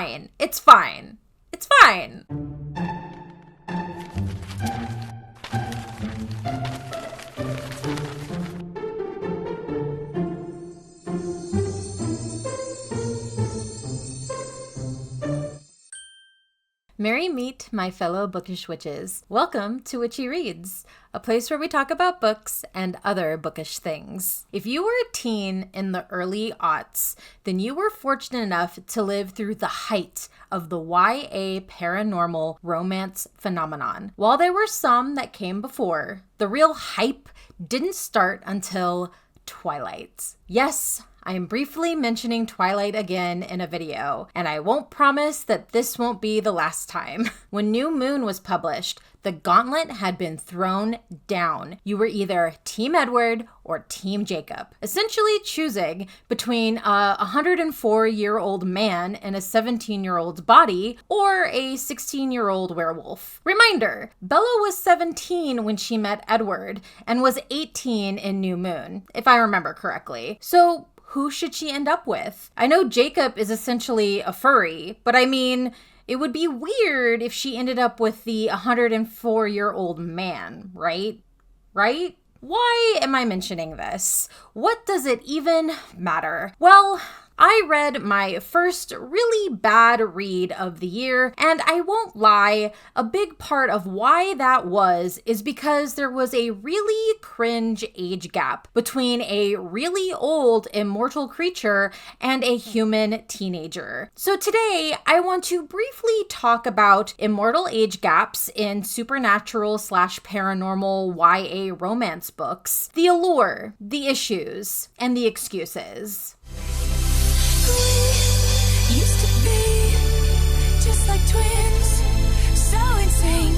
fine. It's fine. It's fine. Merry meet, my fellow bookish witches. Welcome to Witchy Reads, a place where we talk about books and other bookish things. If you were a teen in the early aughts, then you were fortunate enough to live through the height of the YA paranormal romance phenomenon. While there were some that came before, the real hype didn't start until Twilight. Yes, I am briefly mentioning Twilight again in a video, and I won't promise that this won't be the last time. When New Moon was published, the gauntlet had been thrown down. You were either Team Edward or Team Jacob, essentially choosing between a 104-year-old man in a 17-year-old's body or a 16-year-old werewolf. Reminder, Bella was 17 when she met Edward and was 18 in New Moon, if I remember correctly. So who should she end up with? I know Jacob is essentially a furry, but I mean, it would be weird if she ended up with the 104-year-old man, right? Right? Why am I mentioning this? What does it even matter? Well, I read my first really bad read of the year, and I won't lie, a big part of why that was is because there was a really cringe age gap between a really old immortal creature and a human teenager. So today, I want to briefly talk about immortal age gaps in supernatural/paranormal YA romance books, the allure, the issues, and the excuses. We used to be just like twins, so in sync.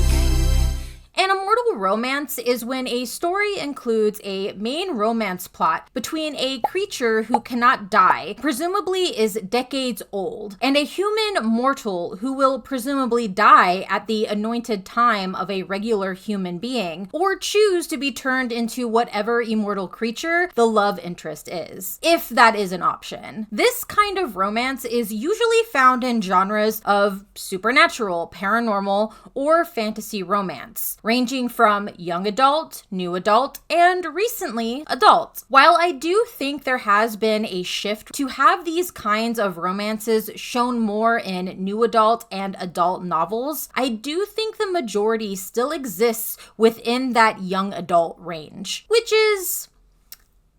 An immortal romance is when a story includes a main romance plot between a creature who cannot die, presumably is decades old, and a human mortal who will presumably die at the anointed time of a regular human being, or choose to be turned into whatever immortal creature the love interest is, if that is an option. This kind of romance is usually found in genres of supernatural, paranormal, or fantasy romance, ranging from young adult, new adult, and recently adult. While I do think there has been a shift to have these kinds of romances shown more in new adult and adult novels, I do think the majority still exists within that young adult range, which is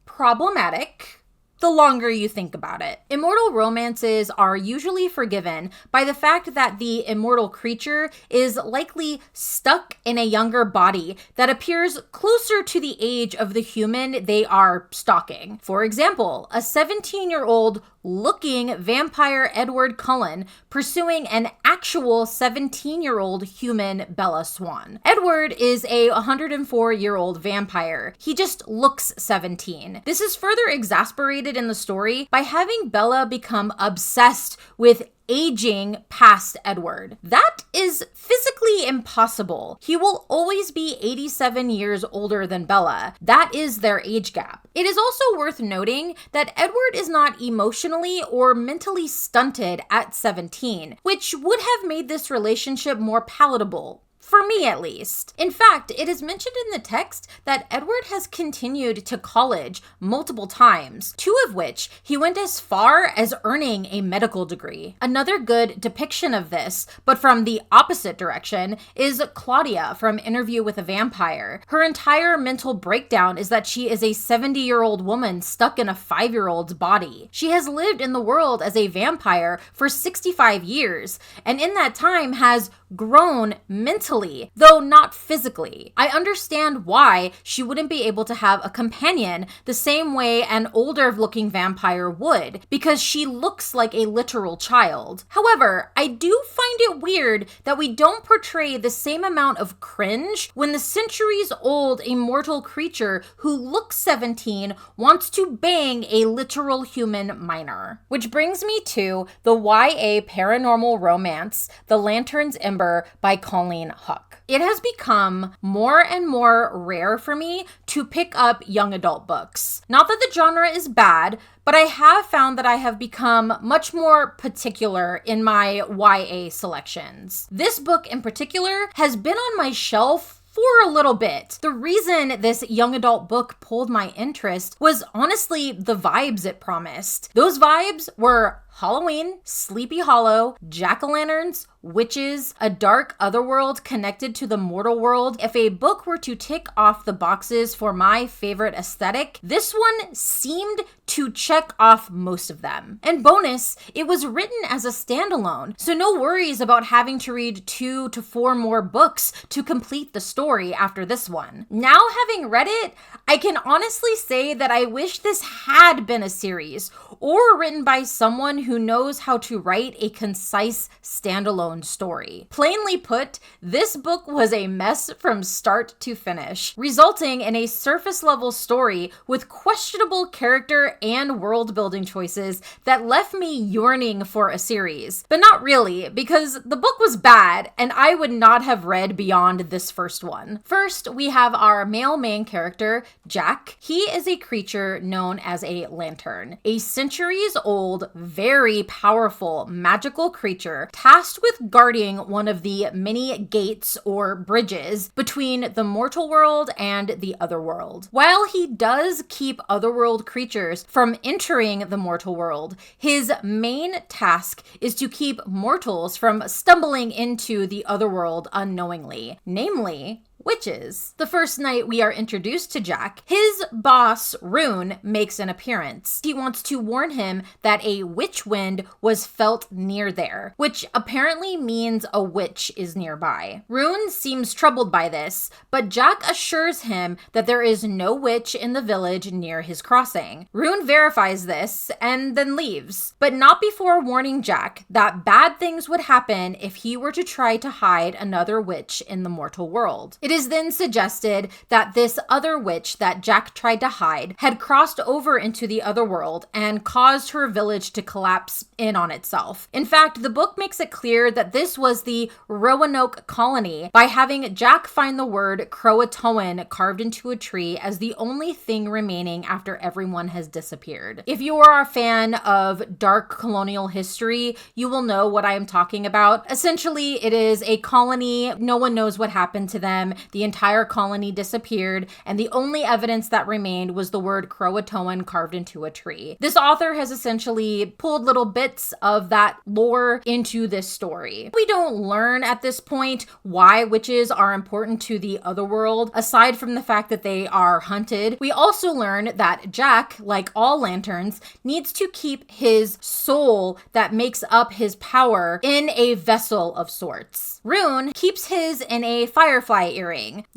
problematic the longer you think about it. Immortal romances are usually forgiven by the fact that the immortal creature is likely stuck in a younger body that appears closer to the age of the human they are stalking. For example, a 17-year-old looking vampire Edward Cullen pursuing an actual 17-year-old human Bella Swan. Edward is a 104-year-old vampire. He just looks 17. This is further exasperated in the story by having Bella become obsessed with aging past Edward. That is physically impossible. He will always be 87 years older than Bella. That is their age gap. It is also worth noting that Edward is not emotionally or mentally stunted at 17, which would have made this relationship more palatable. For me, at least. In fact, it is mentioned in the text that Edward has continued to college multiple times, 2 of which he went as far as earning a medical degree. Another good depiction of this, but from the opposite direction, is Claudia from Interview with a Vampire. Her entire mental breakdown is that she is a 70-year-old woman stuck in a 5-year-old's body. She has lived in the world as a vampire for 65 years, and in that time has grown mentally, though not physically. I understand why she wouldn't be able to have a companion the same way an older-looking vampire would, because she looks like a literal child. However, I do find it weird that we don't portray the same amount of cringe when the centuries-old immortal creature who looks 17 wants to bang a literal human minor. Which brings me to the YA paranormal romance, The Lantern's Ember by Colleen Houck. It has become more and more rare for me to pick up young adult books. Not that the genre is bad, but I have found that I have become much more particular in my YA selections. This book in particular has been on my shelf for a little bit. The reason this young adult book pulled my interest was honestly the vibes it promised. Those vibes were Halloween, Sleepy Hollow, jack-o'-lanterns, witches, a dark otherworld connected to the mortal world. If a book were to tick off the boxes for my favorite aesthetic, this one seemed to check off most of them. And bonus, it was written as a standalone, so no worries about having to read 2 to 4 more books to complete the story after this one. Now having read it, I can honestly say that I wish this had been a series, or written by someone who knows how to write a concise standalone story. Plainly put, this book was a mess from start to finish, resulting in a surface level story with questionable character and world building choices that left me yearning for a series. But not really, because the book was bad and I would not have read beyond this first one. First, we have our male main character, Jack. He is a creature known as a lantern, a centuries old, very powerful magical creature tasked with guarding one of the many gates or bridges between the mortal world and the other world. While he does keep otherworld creatures from entering the mortal world, his main task is to keep mortals from stumbling into the otherworld unknowingly, namely witches. The first night we are introduced to Jack, his boss, Rune, makes an appearance. He wants to warn him that a witch wind was felt near there, which apparently means a witch is nearby. Rune seems troubled by this, but Jack assures him that there is no witch in the village near his crossing. Rune verifies this and then leaves, but not before warning Jack that bad things would happen if he were to try to hide another witch in the mortal world. It is then suggested that this other witch that Jack tried to hide had crossed over into the other world and caused her village to collapse in on itself. In fact, the book makes it clear that this was the Roanoke colony by having Jack find the word Croatoan carved into a tree as the only thing remaining after everyone has disappeared. If you are a fan of dark colonial history, you will know what I am talking about. Essentially, it is a colony, no one knows what happened to them. The entire colony disappeared, and the only evidence that remained was the word Croatoan carved into a tree. This author has essentially pulled little bits of that lore into this story. We don't learn at this point why witches are important to the otherworld, aside from the fact that they are hunted. We also learn that Jack, like all lanterns, needs to keep his soul that makes up his power in a vessel of sorts. Rune keeps his in a firefly earring.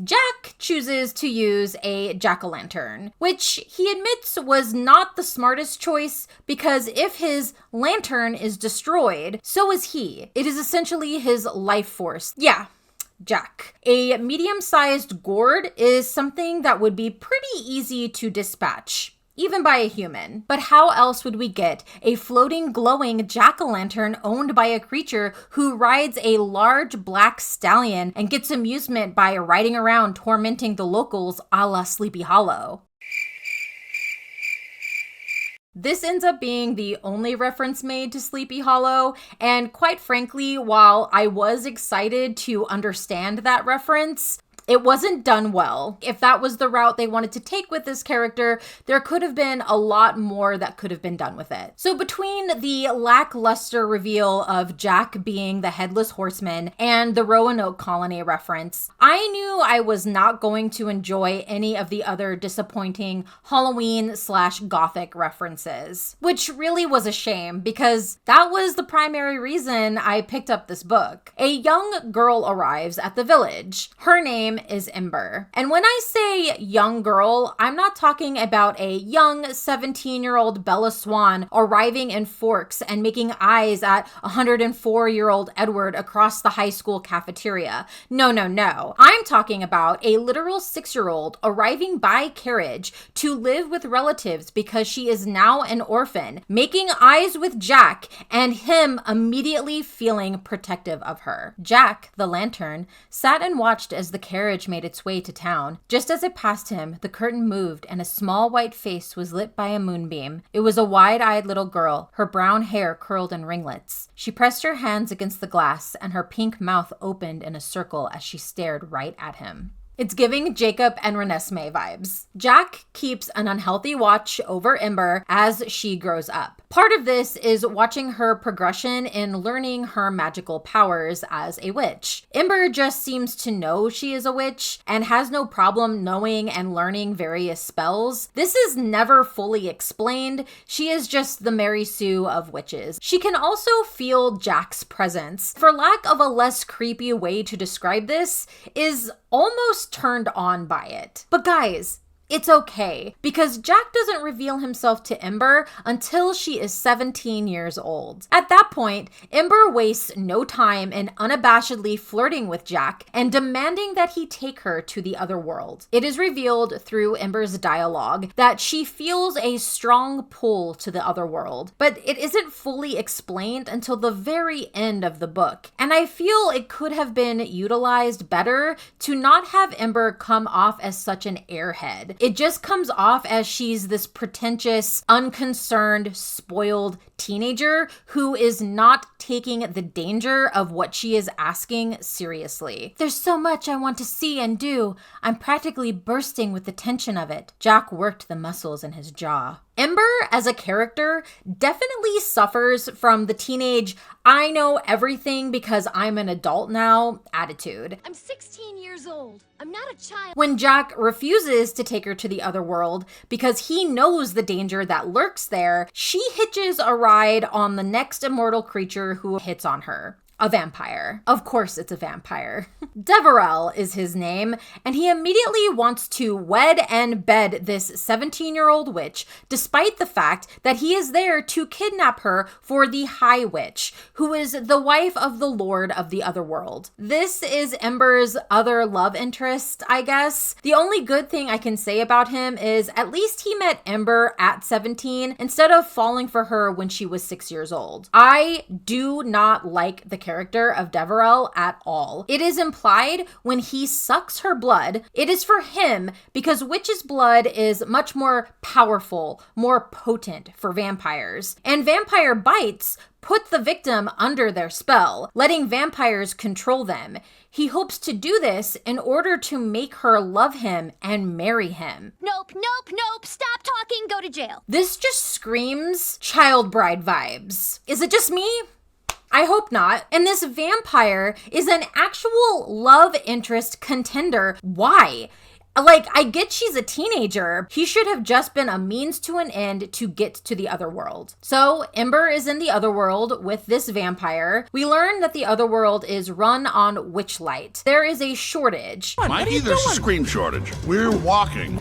Jack chooses to use a jack-o'-lantern, which he admits was not the smartest choice because if his lantern is destroyed, so is he. It is essentially his life force. Yeah. Jack. A medium-sized gourd is something that would be pretty easy to dispatch, even by a human. But how else would we get a floating, glowing jack-o'-lantern owned by a creature who rides a large black stallion and gets amusement by riding around tormenting the locals a la Sleepy Hollow? This ends up being the only reference made to Sleepy Hollow, and quite frankly, while I was excited to understand that reference, it wasn't done well. If that was the route they wanted to take with this character, there could have been a lot more that could have been done with it. So between the lackluster reveal of Jack being the Headless Horseman and the Roanoke colony reference, I knew I was not going to enjoy any of the other disappointing Halloween/Gothic references, which really was a shame because that was the primary reason I picked up this book. A young girl arrives at the village. Her name name is Ember. And when I say young girl, I'm not talking about a young 17-year-old Bella Swan arriving in Forks and making eyes at 104-year-old Edward across the high school cafeteria. No, no, no. I'm talking about a literal 6-year-old arriving by carriage to live with relatives because she is now an orphan, making eyes with Jack and him immediately feeling protective of her. Jack, the lantern, sat and watched as the carriage made its way to town. Just as it passed him, the curtain moved and a small white face was lit by a moonbeam. It was a wide-eyed little girl, her brown hair curled in ringlets. She pressed her hands against the glass and her pink mouth opened in a circle as she stared right at him. It's giving Jacob and Renesmee vibes. Jack keeps an unhealthy watch over Ember as she grows up. Part of this is watching her progression in learning her magical powers as a witch. Ember just seems to know she is a witch and has no problem knowing and learning various spells. This is never fully explained. She is just the Mary Sue of witches. She can also feel Jack's presence. For lack of a less creepy way to describe this, is almost turned on by it. But guys, it's okay, because Jack doesn't reveal himself to Ember until she is 17 years old. At that point, Ember wastes no time in unabashedly flirting with Jack and demanding that he take her to the other world. It is revealed through Ember's dialogue that she feels a strong pull to the other world, but it isn't fully explained until the very end of the book. And I feel it could have been utilized better to not have Ember come off as such an airhead. It just comes off as she's this pretentious, unconcerned, spoiled teenager who is not taking the danger of what she is asking seriously. There's so much I want to see and do. I'm practically bursting with the tension of it. Jack worked the muscles in his jaw. Ember, as a character, definitely suffers from the teenage, I know everything because I'm an adult now attitude. I'm 16 years old. I'm not a child. When Jack refuses to take her to the other world because he knows the danger that lurks there, she hitches a ride on the next immortal creature who hits on her. A vampire. Of course it's a vampire. Deverell is his name, and he immediately wants to wed and bed this 17-year-old witch, despite the fact that he is there to kidnap her for the High Witch, who is the wife of the Lord of the Otherworld. This is Ember's other love interest, I guess. The only good thing I can say about him is at least he met Ember at 17 instead of falling for her when she was 6 years old. I do not like the character of Deverell at all. It is implied when he sucks her blood, it is for him because witch's blood is much more powerful, more potent for vampires. And vampire bites put the victim under their spell, letting vampires control them. He hopes to do this in order to make her love him and marry him. Nope, nope, nope. Stop talking. Go to jail. This just screams child bride vibes. Is it just me? I hope not. And this vampire is an actual love interest contender. Why? Like, I get she's a teenager. He should have just been a means to an end to get to the other world. So Ember is in the other world with this vampire. We learn that the other world is run on witchlight. There is a shortage. Mikey, there's a scream shortage. We're walking.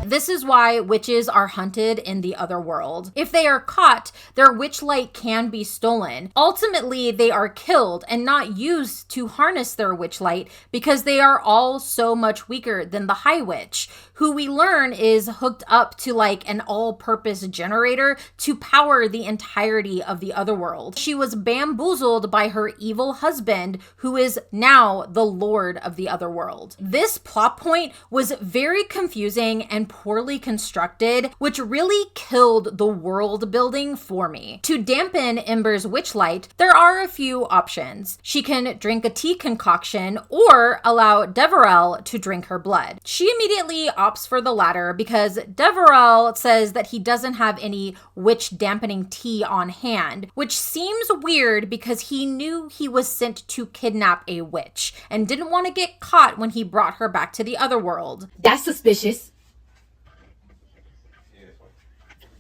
This is why witches are hunted in the other world. If they are caught, their witchlight can be stolen. Ultimately, they are killed and not used to harness their witchlight because they are all so much weaker than the High Witch, who we learn is hooked up to like an all-purpose generator to power the entirety of the other world. She was bamboozled by her evil husband, who is now the Lord of the other world. This plot point was very confusing and poorly constructed, which really killed the world building for me. To dampen Ember's witchlight, there are a few options. She can drink a tea concoction or allow Deverell to drink her blood. She immediately opts for the latter because Deverell says that he doesn't have any witch dampening tea on hand, which seems weird because he knew he was sent to kidnap a witch and didn't want to get caught when he brought her back to the other world. That's suspicious.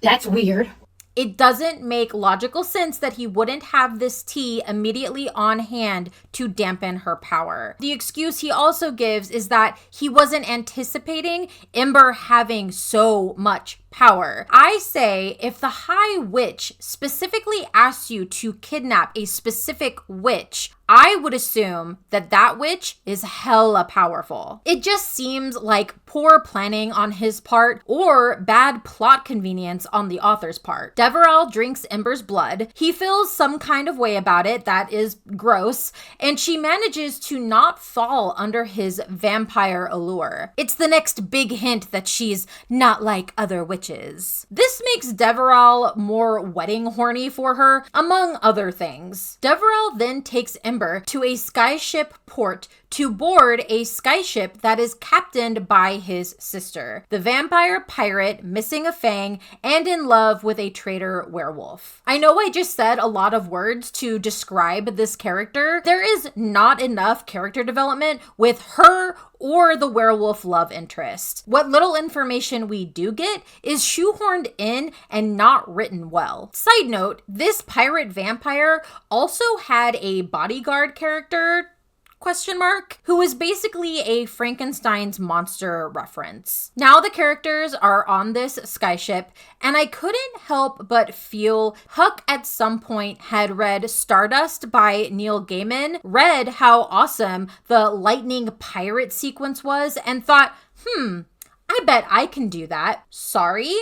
That's weird. It doesn't make logical sense that he wouldn't have this tea immediately on hand to dampen her power. The excuse he also gives is that he wasn't anticipating Ember having so much power. I say if the High Witch specifically asks you to kidnap a specific witch, I would assume that that witch is hella powerful. It just seems like poor planning on his part or bad plot convenience on the author's part. Deverell drinks Ember's blood. He feels some kind of way about it that is gross, and she manages to not fall under his vampire allure. It's the next big hint that she's not like other witches. This makes Deverell more wedding horny for her, among other things. Deverell then takes Ember to a skyship port to board a skyship that is captained by his sister, the vampire pirate missing a fang and in love with a traitor werewolf. I know I just said a lot of words to describe this character. There is not enough character development with her or the werewolf love interest. What little information we do get is shoehorned in and not written well. Side note, this pirate vampire also had a bodyguard character, who was basically a Frankenstein's monster reference. Now the characters are on this skyship, and I couldn't help but feel Houck at some point had read Stardust by Neil Gaiman, read how awesome the lightning pirate sequence was, and thought, I bet I can do that. Sorry,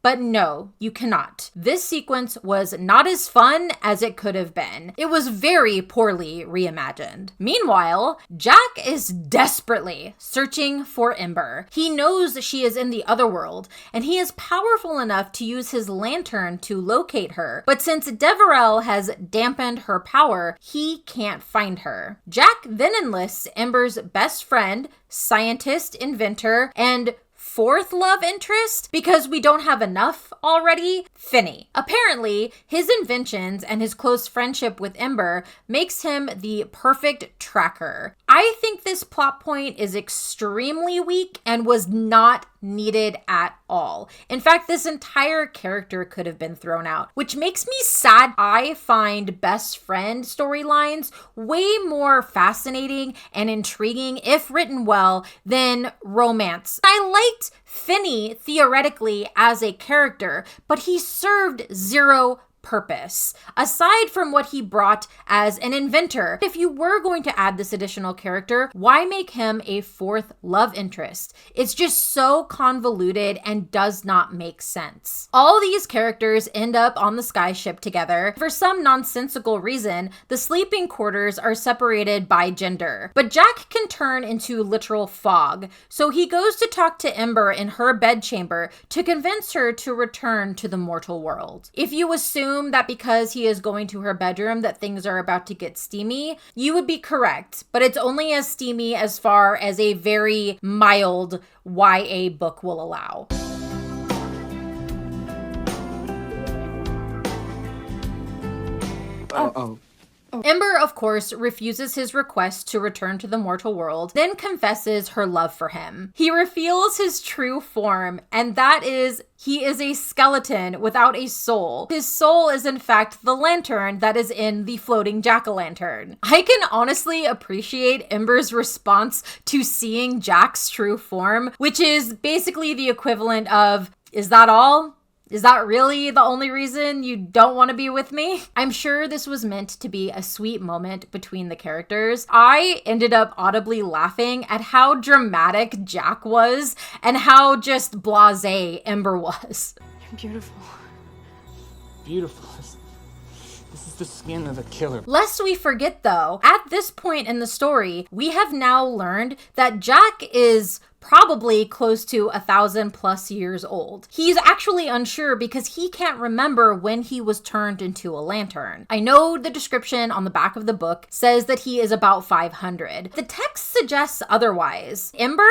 but no, you cannot. This sequence was not as fun as it could have been. It was very poorly reimagined. Meanwhile, Jack is desperately searching for Ember. He knows she is in the other world, and he is powerful enough to use his lantern to locate her. But since Deverell has dampened her power, he can't find her. Jack then enlists Ember's best friend, scientist, inventor, and fourth love interest, because we don't have enough already, Finney. Apparently, his inventions and his close friendship with Ember makes him the perfect tracker. I think this plot point is extremely weak and was not needed at all. In fact, this entire character could have been thrown out, which makes me sad. I find best friend storylines way more fascinating and intriguing, if written well, than romance. I liked Finney theoretically as a character, but he served zero purpose, aside from what he brought as an inventor. If you were going to add this additional character, why make him a fourth love interest? It's just so convoluted and does not make sense. All these characters end up on the skyship together. For some nonsensical reason, the sleeping quarters are separated by gender, but Jack can turn into literal fog, so he goes to talk to Ember in her bedchamber to convince her to return to the mortal world. If you assume that because he is going to her bedroom that things are about to get steamy, you would be correct, but it's only as steamy as far as a very mild YA book will allow. Ember, of course, refuses his request to return to the mortal world, then confesses her love for him. He reveals his true form, and that is, he is a skeleton without a soul. His soul is in fact the lantern that is in the floating jack-o'-lantern. I can honestly appreciate Ember's response to seeing Jack's true form, which is basically the equivalent of, "Is that all? Is that really the only reason you don't want to be with me?" I'm sure this was meant to be a sweet moment between the characters. I ended up audibly laughing at how dramatic Jack was and how just blasé Ember was. You're beautiful. Beautiful. This is the skin of a killer. Lest we forget though, at this point in the story, we have now learned that Jack is probably close to 1,000+ years old. He's actually unsure because he can't remember when he was turned into a lantern. I know the description on the back of the book says that he is about 500. The text suggests otherwise. Ember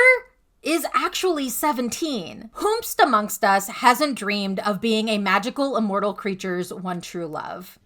is actually 17. Whomst amongst us hasn't dreamed of being a magical immortal creature's one true love?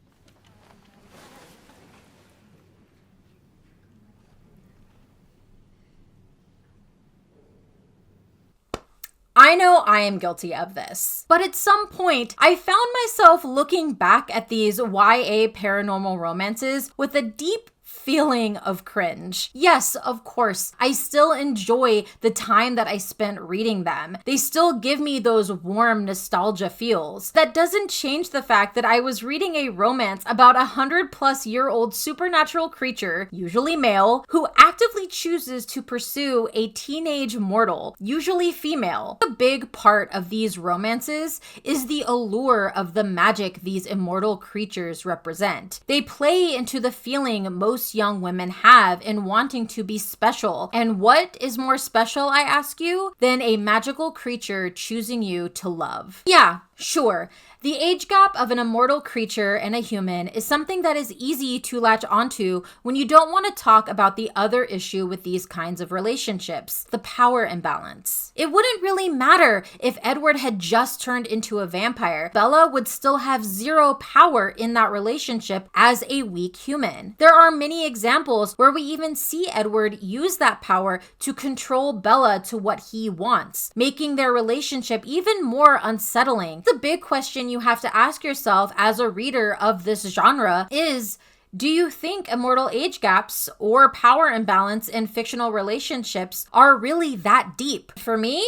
I know I am guilty of this. But at some point, I found myself looking back at these YA paranormal romances with a deep feeling of cringe. Yes, of course, I still enjoy the time that I spent reading them. They still give me those warm nostalgia feels. That doesn't change the fact that I was reading a romance about a 100-plus-year-old supernatural creature, usually male, who actively chooses to pursue a teenage mortal, usually female. A big part of these romances is the allure of the magic these immortal creatures represent. They play into the feeling most young women have in wanting to be special. And what is more special, I ask you, than a magical creature choosing you to love? Yeah, sure. The age gap of an immortal creature and a human is something that is easy to latch onto when you don't want to talk about the other issue with these kinds of relationships, the power imbalance. It wouldn't really matter if Edward had just turned into a vampire. Bella would still have zero power in that relationship as a weak human. There are many examples where we even see Edward use that power to control Bella to what he wants, making their relationship even more unsettling. The big question you have to ask yourself as a reader of this genre is, do you think immortal age gaps or power imbalance in fictional relationships are really that deep? For me,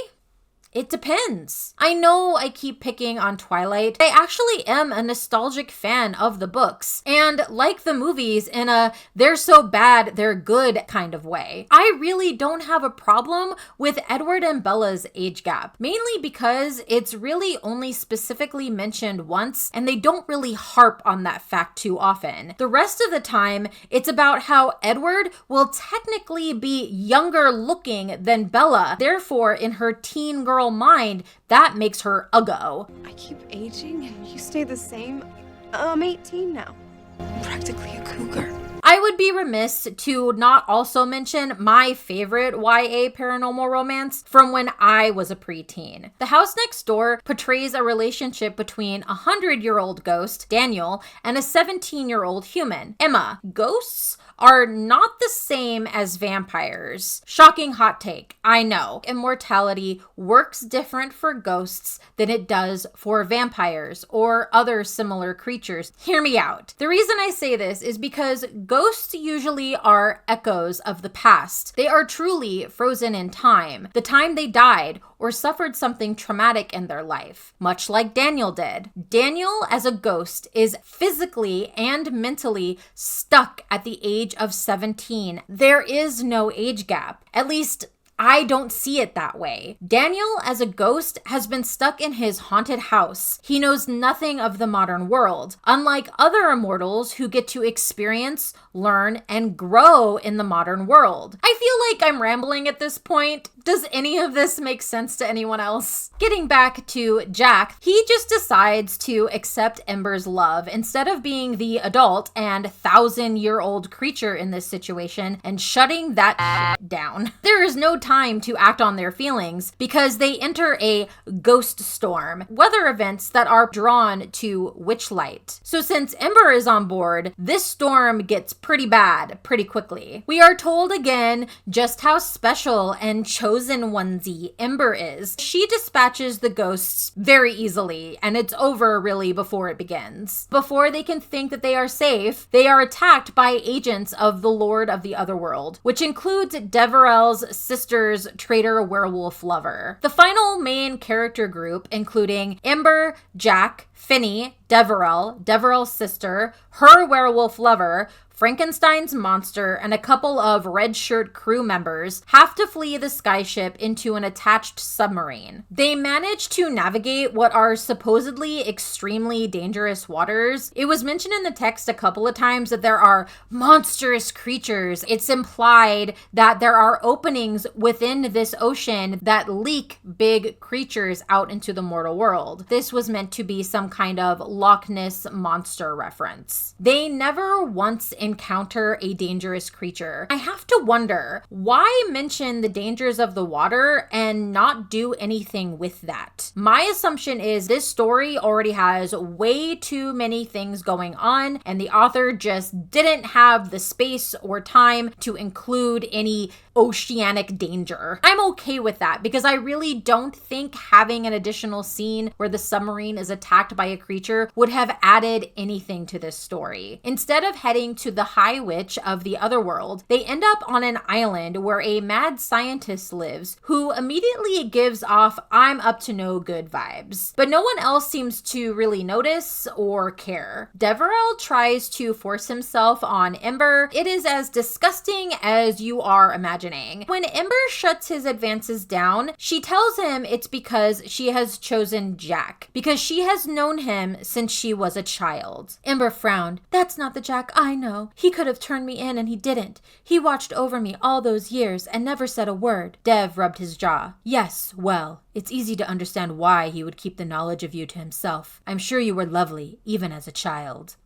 it depends. I know I keep picking on Twilight. I actually am a nostalgic fan of the books, and like the movies in a they're so bad, they're good kind of way. I really don't have a problem with Edward and Bella's age gap, mainly because it's really only specifically mentioned once, and they don't really harp on that fact too often. The rest of the time, it's about how Edward will technically be younger looking than Bella. Therefore, in her teen girl mind, that makes her uggo. I keep aging and you stay the same. I'm 18 now. I'm practically a cougar. I would be remiss to not also mention my favorite YA paranormal romance from when I was a preteen. The House Next Door portrays a relationship between a 100-year-old ghost, Daniel, and a 17-year-old human, Emma. Ghosts are not the same as vampires. Shocking hot take, I know. Immortality works different for ghosts than it does for vampires or other similar creatures. Hear me out. The reason I say this is because ghosts usually are echoes of the past. They are truly frozen in time, the time they died or suffered something traumatic in their life, much like Daniel did. Daniel, as a ghost, is physically and mentally stuck at the age of 17. There is no age gap. At least, I don't see it that way. Daniel, as a ghost, has been stuck in his haunted house. He knows nothing of the modern world, unlike other immortals who get to experience, learn, and grow in the modern world. I feel like I'm rambling at this point. Does any of this make sense to anyone else? Getting back to Jack, he just decides to accept Ember's love instead of being the adult and 1,000-year-old creature in this situation and shutting that down. There is no time to act on their feelings because they enter a ghost storm, weather events that are drawn to witchlight. So since Ember is on board, this storm gets pretty bad pretty quickly. We are told again just how special and chosen onesie Ember is. She dispatches the ghosts very easily, and it's over really before it begins. Before they can think that they are safe, they are attacked by agents of the Lord of the Otherworld, which includes Deverell's sister's traitor werewolf lover. The final main character group, including Ember, Jack, Finney, Deverell's sister, her werewolf lover, Frankenstein's monster, and a couple of red shirt crew members have to flee the skyship into an attached submarine. They manage to navigate what are supposedly extremely dangerous waters. It was mentioned in the text a couple of times that there are monstrous creatures. It's implied that there are openings within this ocean that leak big creatures out into the mortal world. This was meant to be some kind of Loch Ness monster reference. They never once encounter a dangerous creature. I have to wonder, why mention the dangers of the water and not do anything with that? My assumption is this story already has way too many things going on, and the author just didn't have the space or time to include any oceanic danger. I'm okay with that because I really don't think having an additional scene where the submarine is attacked by a creature would have added anything to this story. Instead of heading to the High Witch of the Otherworld, they end up on an island where a mad scientist lives who immediately gives off I'm up to no good vibes. But no one else seems to really notice or care. Deverell tries to force himself on Ember. It is as disgusting as you are imagining. When Ember shuts his advances down, she tells him it's because she has chosen Jack, because she has known him since she was a child. Ember frowned. That's not the Jack I know. He could have turned me in and he didn't. He watched over me all those years and never said a word. Dev rubbed his jaw. Yes, well, it's easy to understand why he would keep the knowledge of you to himself. I'm sure you were lovely, even as a child.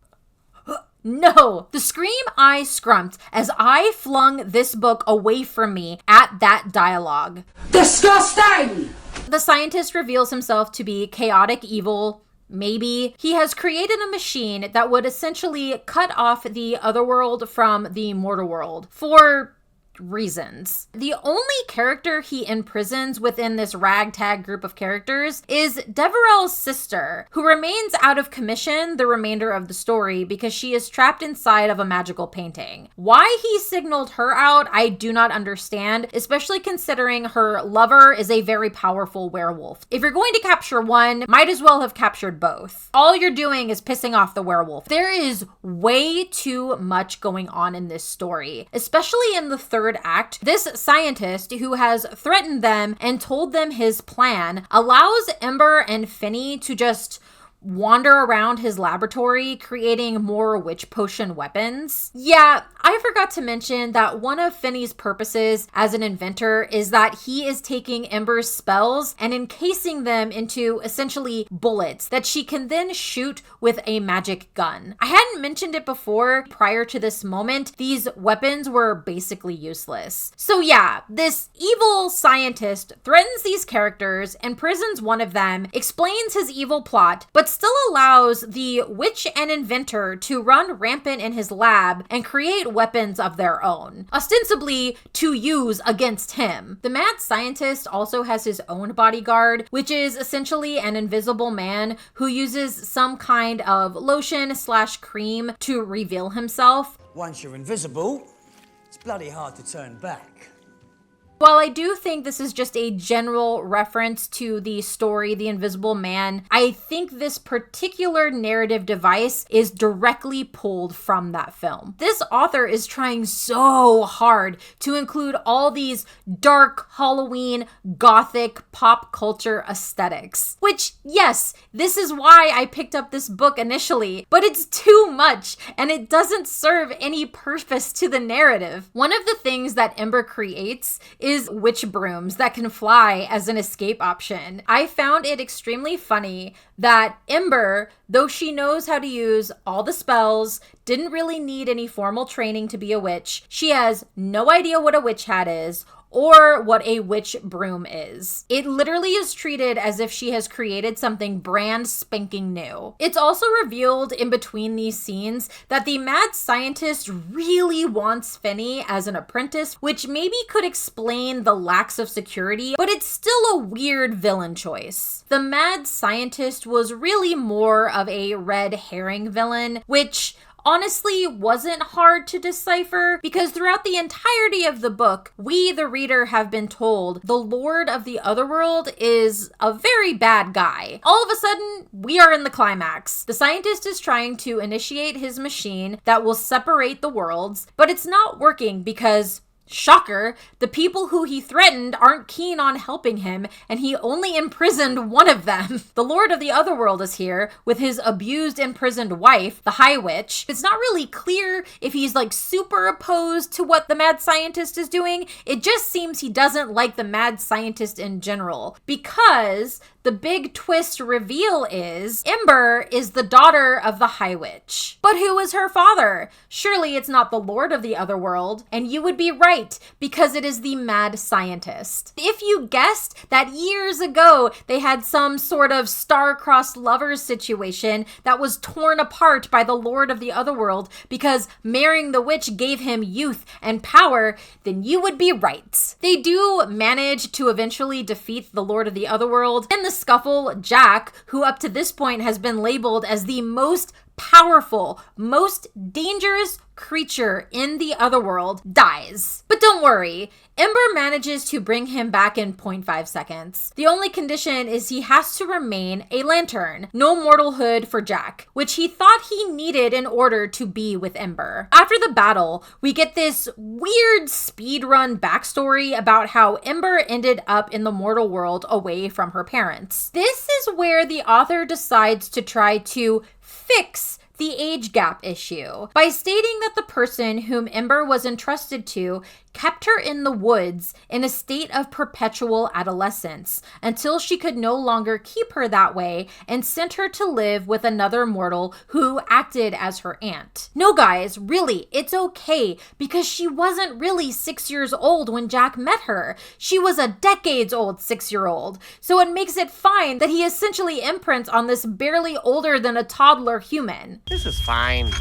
No! The scream I scrumped as I flung this book away from me at that dialogue. Disgusting! The scientist reveals himself to be chaotic evil. Maybe. He has created a machine that would essentially cut off the otherworld from the mortal world for reasons. The only character he imprisons within this ragtag group of characters is Deverell's sister, who remains out of commission the remainder of the story because she is trapped inside of a magical painting. Why he signaled her out, I do not understand, especially considering her lover is a very powerful werewolf. If you're going to capture one, might as well have captured both. All you're doing is pissing off the werewolf. There is way too much going on in this story, especially in the third act. This scientist who has threatened them and told them his plan allows Ember and Finney to just wander around his laboratory creating more witch potion weapons. Yeah, I forgot to mention that one of Finney's purposes as an inventor is that he is taking Ember's spells and encasing them into essentially bullets that she can then shoot with a magic gun. I hadn't mentioned it before. Prior to this moment, these weapons were basically useless. So yeah, this evil scientist threatens these characters, imprisons one of them, explains his evil plot, but still allows the witch and inventor to run rampant in his lab and create weapons of their own, ostensibly to use against him. The mad scientist also has his own bodyguard, which is essentially an invisible man who uses some kind of lotion/cream to reveal himself. Once you're invisible, it's bloody hard to turn back. While I do think this is just a general reference to the story, The Invisible Man, I think this particular narrative device is directly pulled from that film. This author is trying so hard to include all these dark Halloween, gothic, pop culture aesthetics. Which, yes, this is why I picked up this book initially, but it's too much and it doesn't serve any purpose to the narrative. One of the things that Ember creates is witch brooms that can fly as an escape option. I found it extremely funny that Ember, though she knows how to use all the spells, didn't really need any formal training to be a witch. She has no idea what a witch hat is or what a witch broom is. It literally is treated as if she has created something brand spanking new. It's also revealed in between these scenes that the mad scientist really wants Finney as an apprentice, which maybe could explain the lacks of security, but it's still a weird villain choice. The mad scientist was really more of a red herring villain, which honestly wasn't hard to decipher because throughout the entirety of the book, we, the reader, have been told the Lord of the Otherworld is a very bad guy. All of a sudden, we are in the climax. The scientist is trying to initiate his machine that will separate the worlds, but it's not working because shocker, the people who he threatened aren't keen on helping him, and he only imprisoned one of them. The Lord of the Otherworld is here with his abused, imprisoned wife, the High Witch. It's not really clear if he's like super opposed to what the mad scientist is doing. It just seems he doesn't like the mad scientist in general, because the big twist reveal is Ember is the daughter of the High Witch. But who is her father? Surely it's not the Lord of the Otherworld. And you would be right. right, because it is the mad scientist. If you guessed that years ago they had some sort of star-crossed lovers situation that was torn apart by the Lord of the Otherworld because marrying the witch gave him youth and power, then you would be right. They do manage to eventually defeat the Lord of the Otherworld. In the scuffle, Jack, who up to this point has been labeled as the most powerful, most dangerous creature in the Otherworld, dies. But don't worry, Ember manages to bring him back in 0.5 seconds. The only condition is he has to remain a lantern. No mortalhood for Jack, which he thought he needed in order to be with Ember. After the battle, we get this weird speedrun backstory about how Ember ended up in the mortal world away from her parents. This is where the author decides to try to fix the age gap issue by stating that the person whom Ember was entrusted to kept her in the woods in a state of perpetual adolescence until she could no longer keep her that way and sent her to live with another mortal who acted as her aunt. No guys, really, it's okay because she wasn't really 6 years old when Jack met her. She was a decades-old 6-year-old, so it makes it fine that he essentially imprints on this barely older than a toddler human. This is fine.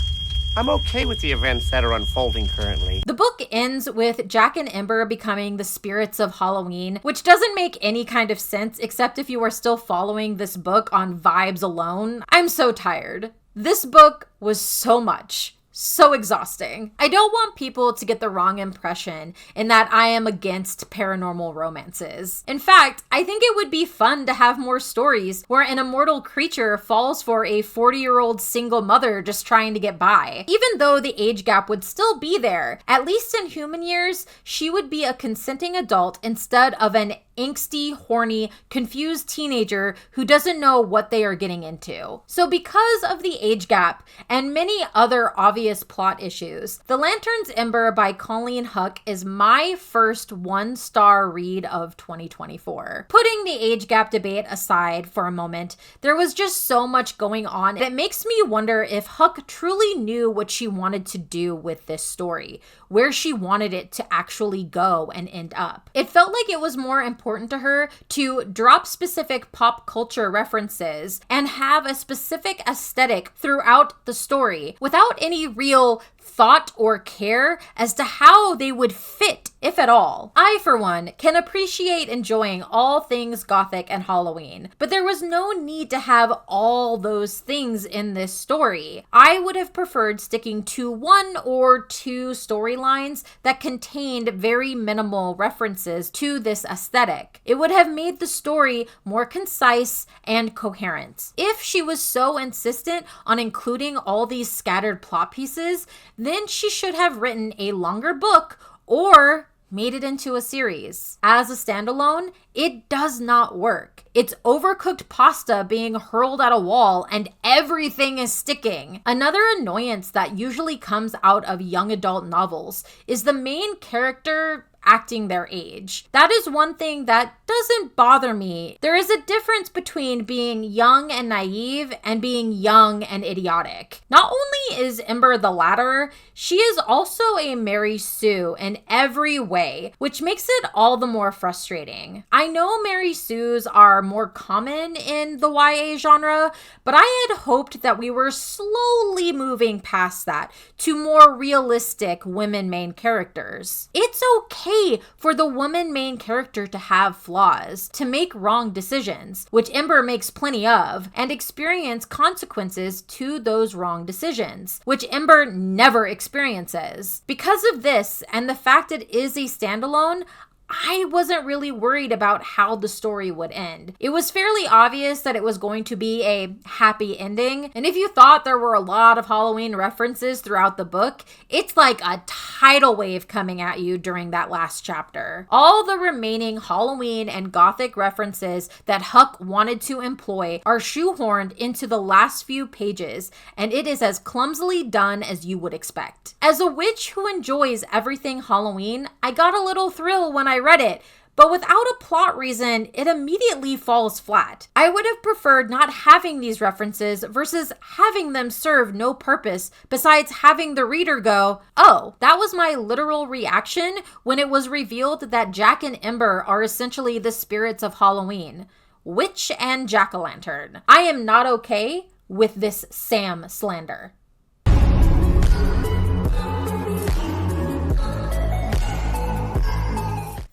I'm okay with the events that are unfolding currently. The book ends with Jack and Ember becoming the spirits of Halloween, which doesn't make any kind of sense except if you are still following this book on vibes alone. I'm so tired. This book was so much. So exhausting. I don't want people to get the wrong impression in that I am against paranormal romances. In fact, I think it would be fun to have more stories where an immortal creature falls for a 40-year-old single mother just trying to get by. Even though the age gap would still be there, at least in human years, she would be a consenting adult instead of an angsty, horny, confused teenager who doesn't know what they are getting into. So because of the age gap and many other obvious plot issues, The Lantern's Ember by Colleen Houck is my first 1-star read of 2024. Putting the age gap debate aside for a moment, there was just so much going on that makes me wonder if Houck truly knew what she wanted to do with this story, where she wanted it to actually go and end up. It felt like it was more important to her to drop specific pop culture references and have a specific aesthetic throughout the story without any real thought or care as to how they would fit, if at all. I, for one, can appreciate enjoying all things Gothic and Halloween, but there was no need to have all those things in this story. I would have preferred sticking to 1 or 2 storylines that contained very minimal references to this aesthetic. It would have made the story more concise and coherent. If she was so insistent on including all these scattered plot pieces, then she should have written a longer book or made it into a series. As a standalone, it does not work. It's overcooked pasta being hurled at a wall and everything is sticking. Another annoyance that usually comes out of young adult novels is the main character acting their age. That is one thing that doesn't bother me. There is a difference between being young and naive and being young and idiotic. Not only is Ember the latter, she is also a Mary Sue in every way, which makes it all the more frustrating. I know Mary Sues are more common in the YA genre, but I had hoped that we were slowly moving past that to more realistic women main characters. It's okay for the woman main character to have flaws, to make wrong decisions, which Ember makes plenty of, and experience consequences to those wrong decisions, which Ember never experiences. Because of this, and the fact it is a standalone, I wasn't really worried about how the story would end. It was fairly obvious that it was going to be a happy ending, and if you thought there were a lot of Halloween references throughout the book, it's like a tidal wave coming at you during that last chapter. All the remaining Halloween and Gothic references that Houck wanted to employ are shoehorned into the last few pages, and it is as clumsily done as you would expect. As a witch who enjoys everything Halloween, I got a little thrill when I read it, but without a plot reason, it immediately falls flat. I would have preferred not having these references versus having them serve no purpose besides having the reader go, oh, that was my literal reaction when it was revealed that Jack and Ember are essentially the spirits of Halloween. Witch and jack-o'-lantern. I am not okay with this Sam slander.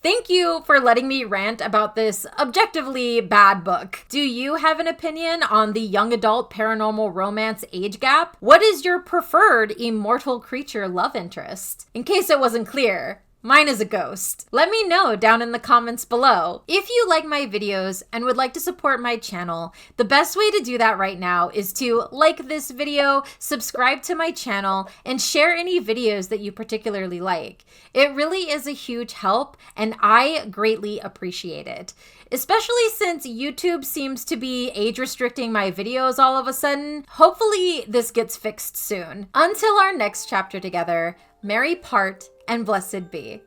Thank you for letting me rant about this objectively bad book. Do you have an opinion on the young adult paranormal romance age gap? What is your preferred immortal creature love interest? In case it wasn't clear, mine is a ghost. Let me know down in the comments below. If you like my videos and would like to support my channel, the best way to do that right now is to like this video, subscribe to my channel, and share any videos that you particularly like. It really is a huge help, and I greatly appreciate it. Especially since YouTube seems to be age restricting my videos all of a sudden. Hopefully this gets fixed soon. Until our next chapter together, merry part and blessed be.